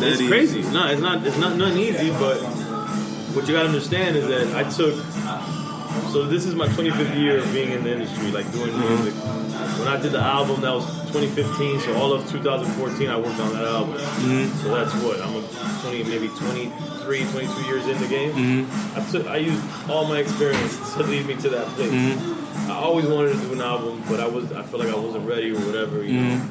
It's crazy. No, it's not nothing easy, but what you gotta understand is that I took. So this is my 25th year of being in the industry, like doing music. When I did the album, that was 2015. So all of 2014, I worked on that album. So that's what I'm 23, 22 years in the game. I used all my experience to lead me to that place. I always wanted to do an album, but I felt like I wasn't ready or whatever, you know.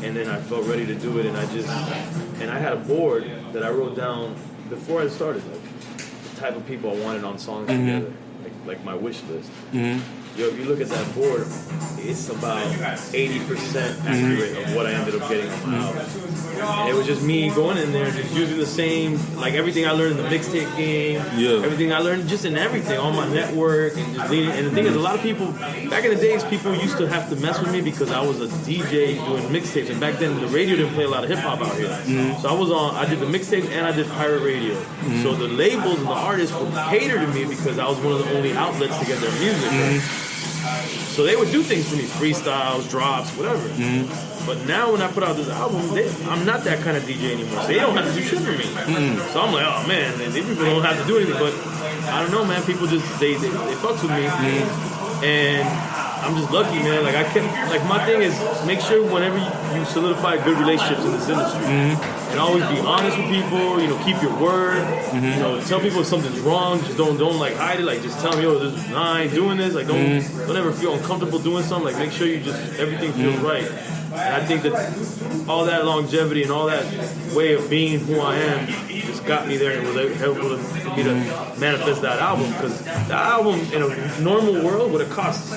And then I felt ready to do it, and I had a board that I wrote down before I started, like the type of people I wanted on songs together, like my wish list. Yo, if you look at that board, it's about 80% accurate of what I ended up getting on my album. And it was just me going in there, just using the same, like everything I learned in the mixtape game, everything I learned just in everything, on my network, and just leading. And the thing is, a lot of people, back in the days, people used to have to mess with me because I was a DJ doing mixtapes. And back then, the radio didn't play a lot of hip hop out here. So I did the mixtapes and I did pirate radio. So the labels and the artists would cater to me because I was one of the only outlets to get their music. Right? So they would do things for me, freestyles, drops, whatever. But now when I put out this album, I'm not that kind of DJ anymore. So they don't have to do shit for me. So I'm like, oh man, these people don't have to do anything. But I don't know, man. People just they fucks with me, and I'm just lucky, man. Like my thing is make sure whenever you solidify good relationships in this industry, and always be honest with people. You know, keep your word. You know, tell people if something's wrong. Just don't like hide it. Like just tell them, yo, I ain't doing this. Like don't ever feel uncomfortable doing something. Like make sure you just everything feels right. And I think that all that longevity and all that way of being who I am just got me there and was able for me to manifest that album. Because that album in a normal world would have cost,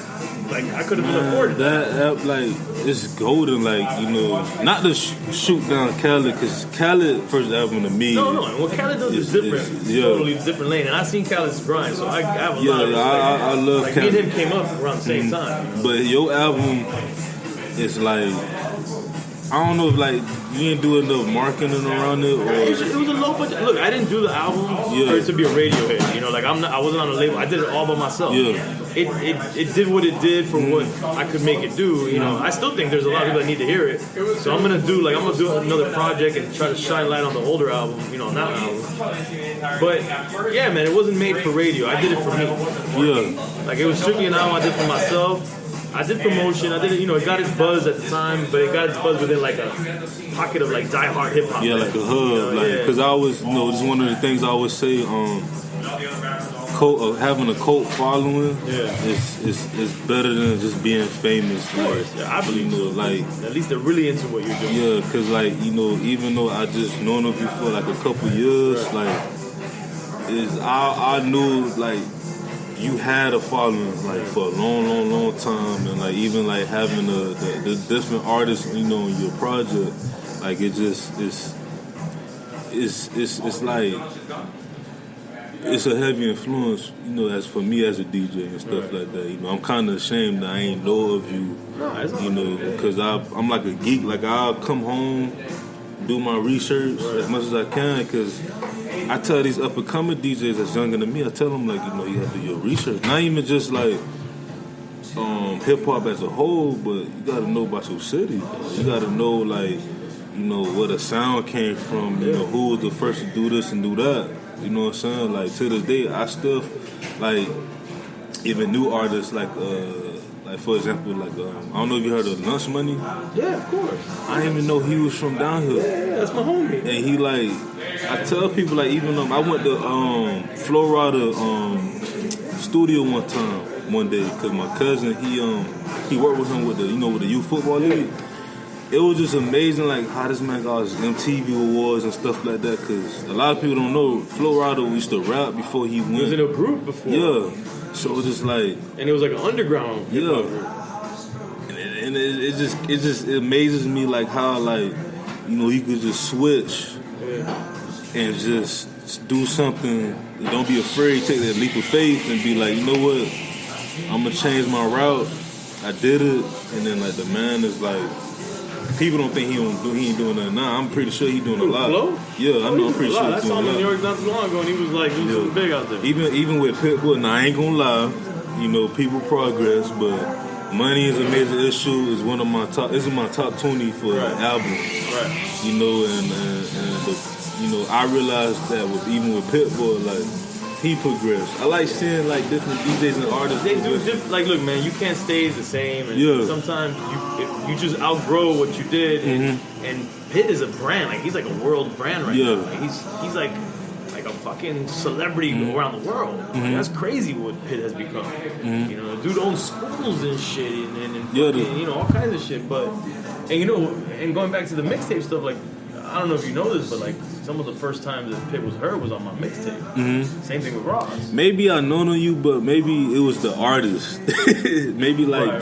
like, I couldn't even afford it. That like, it's golden, like, you know, not to shoot down Khaled, because Khaled first album to me. No, what Khaled does is different, totally different lane. And I seen Khaled's grind, so I have a lot of respect. I love like, Khaled. Me and him came up around the same time. But your album, it's like, I don't know if like you didn't do enough marketing around it, or it was a low budget. Look, I didn't do the album for it to be a radio hit. You know, like I wasn't on a label. I did it all by myself. It did what it did for what I could make it do. You know, I still think there's a lot of people that need to hear it. So I'm gonna do another project and try to shine light on the older album. You know, on that album. But yeah, man, it wasn't made for radio. I did it for me. Like it was strictly an album I did for myself. I did promotion. I did it. You know, it got its buzz at the time, but it got its buzz within like a pocket of like diehard hip hop. Yeah, like a hub. Because I always, you know, this is one of the things I always say. Having a cult following is better than just being famous. Like, I believe so. Like at least they're really into what you're doing. Yeah, because like you know, even though I just known of you for like a couple years, like I knew like. You had a following like for a long time, and like even like having the different artists, you know, in your project, like it just it's like it's a heavy influence, you know, as for me as a DJ and stuff like that. You know, I'm kind of ashamed that I ain't know of you, you know, because I'm like a geek. Like I'll come home, do my research as much as I can, because I tell these up-and-coming DJs that's younger than me, I tell them, like, you know, you have to do your research. Not even just, like, hip-hop as a whole, but you got to know about your city. You got to know, like, you know, where the sound came from, you know, who was the first to do this and do that. You know what I'm saying? Like, to this day, I still, like, even new artists, like for example, like, I don't know if you heard of Lunch Money. Yeah, of course. I didn't even know he was from down here. Yeah, that's my homie. And he, like, I tell people, like, even though I went to Flo Rida studio one day, because my cousin, he worked with him with the youth football league. It was just amazing, like, how this man got his MTV awards and stuff like that, because a lot of people don't know, Flo Rida used to rap before he went. He was in a group before. Yeah. So it was just like... And it was like an underground hip-hop group. And it amazes me, like, how, like, you know, you could just switch and just do something. Don't be afraid, take that leap of faith and be like, you know what? I'm going to change my route. I did it. And then, like, the man is like... People don't think he ain't doing nothing now. I'm pretty sure he's doing a lot. Flo? Yeah, I know. I'm pretty sure he's doing a lot. I saw him in New York not too long ago, and he was like, something big out there. Even with Pitbull, now I ain't gonna lie, you know, people progress, but money is a major issue. It's one of my top. It's in my top 20 for albums. Right. You know, and the I realized that even with Pitbull, like, he progressed. I like seeing like different DJs and artists. They do different. Like, look, man, you can't stay the same. And sometimes you just outgrow what you did. And Pitt is a brand. Like, he's like a world brand right now. Like, he's like a fucking celebrity around the world. Like, that's crazy what Pitt has become. You know, the dude owns schools and shit and fucking, all kinds of shit. But and going back to the mixtape stuff, like, I don't know if you know this, but like some of the first times that Pitt was heard was on my mixtape. Same thing with Ross. Maybe I known you, but maybe it was the artist. Maybe like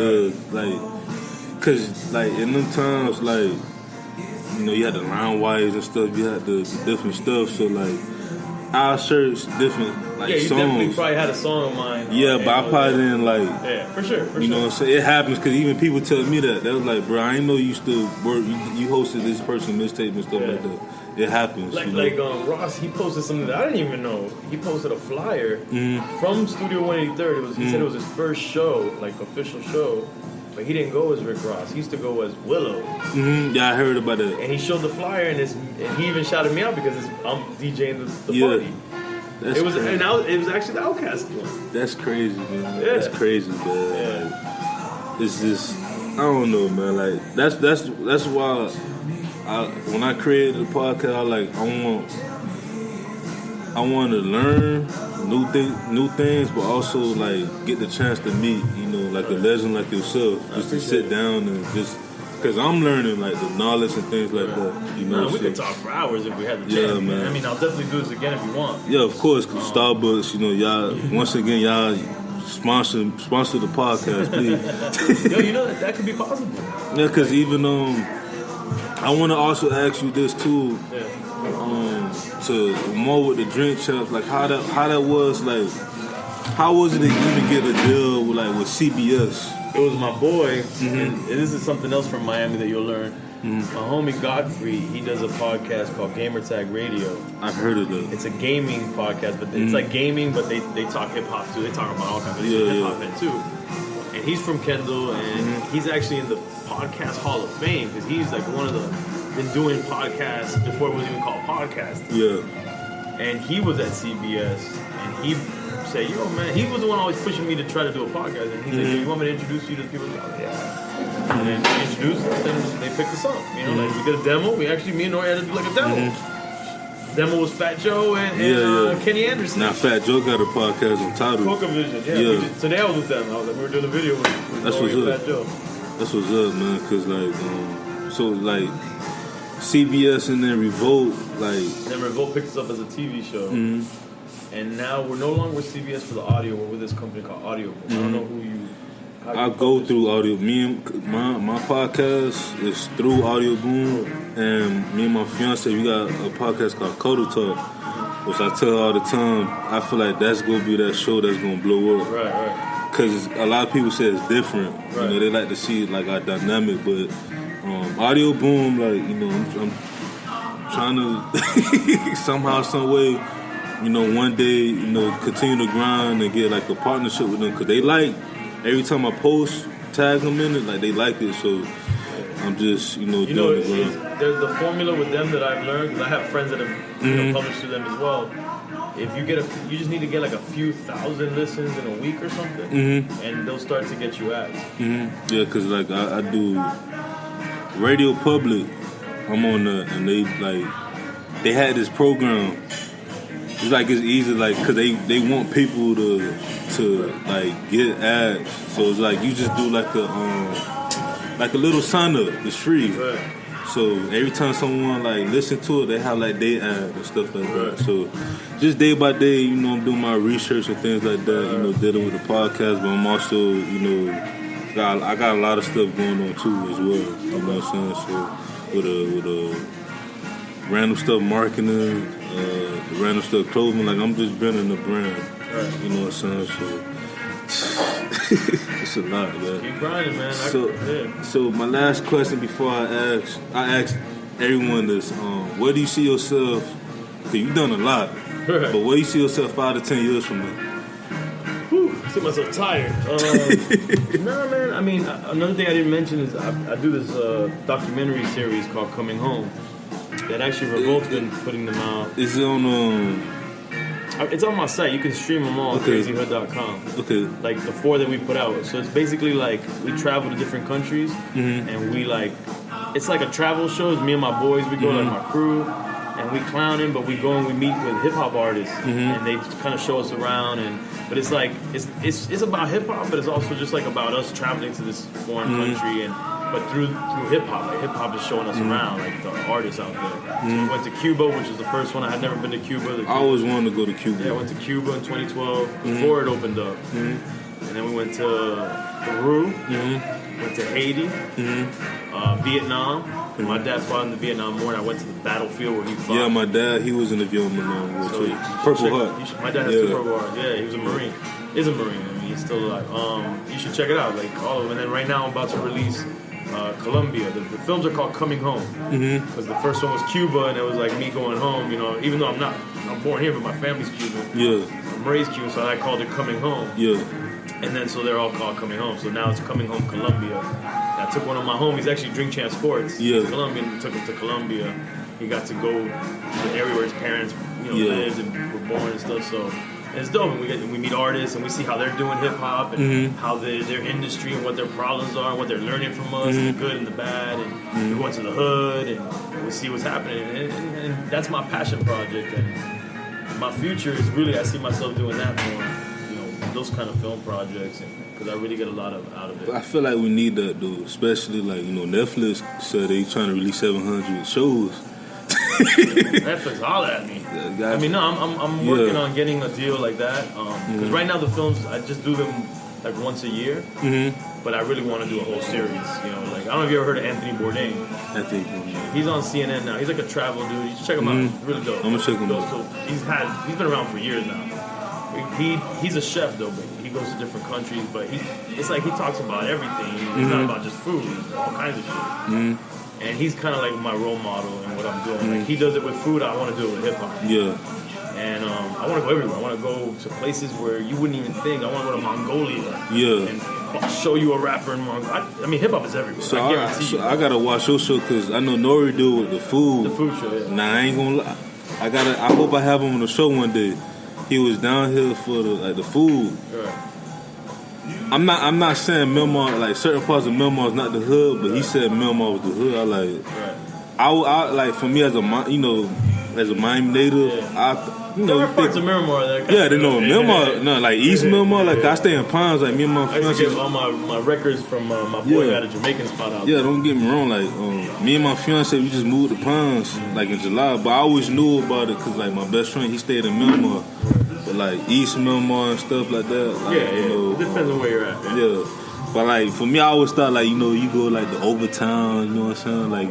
cause like in them times, like, you had the line wires and stuff. You had the different stuff. So like our shirts different. Like, you songs. definitely probably had a song of mine. Yeah, but I probably didn't like. Yeah, for sure. You know what I'm saying? It happens because even people tell me that. They was like, bro, I didn't know you still work. You hosted this person mixtape and stuff like that. It happens. Like Ross, he posted something that I didn't even know. He posted a flyer from Studio 183rd. He said it was his first show, like official show. But he didn't go as Rick Ross. He used to go as Willow. Yeah, I heard about that. And he showed the flyer, and he even shouted me out because I'm DJing the party. It was actually the Outkast one. That's crazy, man. Yeah. That's crazy, man. Yeah. Like, it's just, I don't know, man. Like, that's why when I created the podcast, I want to learn new things, but also like get the chance to meet, like a legend like yourself, just to sit down and just. Because I'm learning, like, the knowledge and things like that. We could talk for hours if we had the chance. Yeah, man. I mean, I'll definitely do this again if you want. Yeah, of course. Cause Starbucks, y'all, once again, y'all sponsor the podcast, please. Yo, that could be possible. Yeah, because even, I want to also ask you this, too. To more with the drink champs, like, how that was, like, how was it to even get a deal with CBS? It was my boy, and this is something else from Miami that you'll learn. My homie Godfrey, he does a podcast called Gamertag Radio. I've heard of it. It's a gaming podcast, but it's like gaming, but they talk hip hop too. They talk about all kinds of hip hop too. And he's from Kendall, and he's actually in the Podcast Hall of Fame because he's like one of been doing podcasts before it was even called podcasting. Yeah. And he was at CBS, and he said, yo, man, he was the one always pushing me to try to do a podcast. And he's like, yo, you want me to introduce you to the people? Yeah. And then he introduced us, and they picked us up. Like, we did a demo. Me and Nori had to do like a demo. Demo was Fat Joe and Kenny Anderson. Now, Fat Joe got a podcast on Tidal. Coca Vision, yeah. Today I was with them. I was like, we were doing a video with That's what's up. Fat Joe. That's what's up, man. Because, like, so, like, CBS and then Revolt, like... Then Revolt picked us up as a TV show. And now we're no longer with CBS for the audio. We're with this company called Audio Boom. I don't know who you... I go through Audio. My podcast is through Audio Boom, and me and my fiance, we got a podcast called Coda Talk, which I tell her all the time. I feel like that's gonna be that show that's gonna blow up. Right. Because a lot of people say it's different. Right. They like to see like our dynamic, but Audio Boom, like I'm trying to somehow, some way, one day, continue to grind and get like a partnership with them because they like. Every time I post, tag them in it, like they like it, so I'm just, doing it. There's the formula with them that I've learned, because I have friends that have published to them as well. If you you just need to get like a few thousand listens in a week or something, and they'll start to get you ads. Yeah, because like I do Radio Public, I'm on the, and they had this program. It's like it's easy, like, because they want people to like get ads. So it's like you just do like a little sign up. It's free. Right. So every time someone like listen to it, they have like their ad and stuff like that. So just day by day, I'm doing my research and things like that. Dealing with the podcast, but I'm also I got a lot of stuff going on too as well. You know what I'm saying? So with a random stuff marketing. The random stuff clothing, like I'm just building the brand. Right. You know what I'm saying? So it's a lot, man. Keep grinding, man. So my last question before I ask everyone this: where do you see yourself? Cause you've done a lot, but where do you see yourself 5 to 10 years from now? I see myself tired. No, man. I mean, another thing I didn't mention is I do this documentary series called Coming Home. that actually Revolt's been putting them out. Is it on? It's on my site. You can stream them all on crazyhood.com. Okay. Like the 4 that we put out. So it's basically like we travel to different countries and we like, it's like a travel show. It's me and my boys. We go like my crew and we clowning, but we go and we meet with hip hop artists and they kind of show us around. But it's like it's about hip hop, but it's also just like about us traveling to this foreign country but through hip hop. Like hip hop is showing us around, like the artists out there. So we went to Cuba, which was the first one. I had never been to Cuba. I always wanted to go to Cuba. Yeah, I went to Cuba in 2012 before it opened up. And then we went to Peru, went to Haiti, Vietnam. My dad fought in the Vietnam War, and I went to the battlefield where he fought. Yeah, my dad, he was in the Vietnam War too. Purple Heart. My dad has 2 Purple Hearts. Yeah, he was a Marine. He's a Marine. I mean, he's still alive. You should check it out, like all of them. And then right now I'm about to release Colombia. The films are called Coming Home because the first one was Cuba, and it was like me going home. You know, even though I'm born here, but my family's Cuban. Yeah, I'm raised Cuban, so I called it Coming Home. Yeah, and then so they're all called Coming Home. So now it's Coming Home Colombia. And I took one of my homies, actually Drink Champ Sports. Yeah, Colombian. Took him to Colombia. He got to go to the area where his parents, lived and were born and stuff. So. And it's dope. We meet artists and we see how they're doing hip hop and how their industry and what their problems are and what they're learning from us, the good and the bad. And we go into the hood and we see what's happening. And that's my passion project. And my future is really, I see myself doing that more. Those kind of film projects, because I really get a lot out of it. I feel like we need that though, especially like Netflix said they trying to release 700 shows. Netflix, holler at me. I mean, no, I'm working on getting a deal like that. Because right now the films, I just do them like once a year. But I really want to do a whole series. Like I don't know if you ever heard of Anthony Bourdain. Anthony Bourdain. He's on CNN now. He's like a travel dude. You should check him out. He's really dope. I'm gonna check him out. So he's been around for years now. He's a chef though, but he goes to different countries. But it's like he talks about everything. It's not about just food. It's all kinds of shit. And he's kind of like my role model in what I'm doing. Like he does it with food, I want to do it with hip hop. Yeah. And I want to go everywhere. I want to go to places where you wouldn't even think. I want to go to Mongolia. Yeah. And show you a rapper in Mongolia. I mean, hip hop is everywhere. So I gotta watch your show because I know Nori do with the food. The food show. Yeah. Nah, I ain't gonna lie. I hope I have him on the show one day. He was down here for the food. Right. I'm not saying Myanmar, like certain parts of Myanmar is not the hood, but he said Myanmar was the hood. I like it. Right. I like for me as a Miami native, there are parts of Myanmar that they know Myanmar, no, like East Myanmar, like I stay in Pines, like me and my fiance. I used to get all my records from my boy at a Jamaican spot out there. Yeah, don't get me wrong, like me and my fiance, we just moved to Pines like in July, but I always knew about it because like my best friend, he stayed in Myanmar. But like East Myanmar and stuff like that. Like, it depends on where you're at. Man. Yeah. But like for me, I always thought like you go like the Overtown, you know what I'm saying, like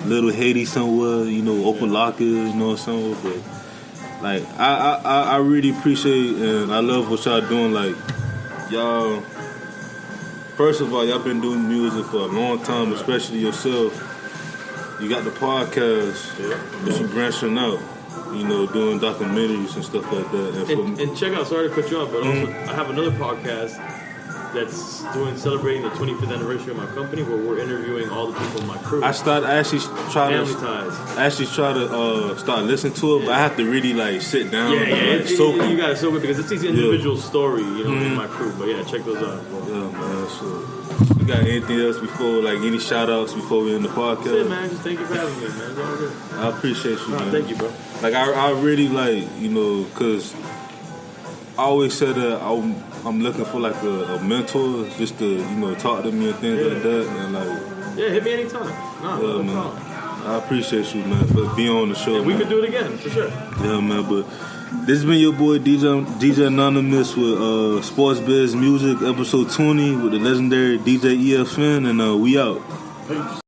Little Haiti somewhere, Opalaka, you know what I'm saying. But like I really appreciate and I love what y'all doing. Like y'all, first of all, y'all been doing music for a long time, especially yourself. You got the podcast, but you branching out. Doing documentaries and stuff like that. And check out, sorry to cut you off, but also I have another podcast that's celebrating the 25th anniversary of my company where we're interviewing all the people in my crew. I actually try to start listening to it, but I have to really like sit down. You gotta soak it because it's each individual story, in my crew. But check those out. Yeah, man. So. You got anything else before, like any shout outs before we end the podcast? That's it, man. Just thank you for having me, man. It's all good. I appreciate you, man. Thank you, bro. Like, I really like, because I always said that I'm looking for like a mentor just to, talk to me and things like that. And like, hit me anytime. No man. problem. I appreciate you, man, for being on the show. And we could do it again, for sure. Yeah, man, but this has been your boy DJ Anonymous with Sports Biz Music, episode 20 with the legendary DJ EFN, and we out. Peace.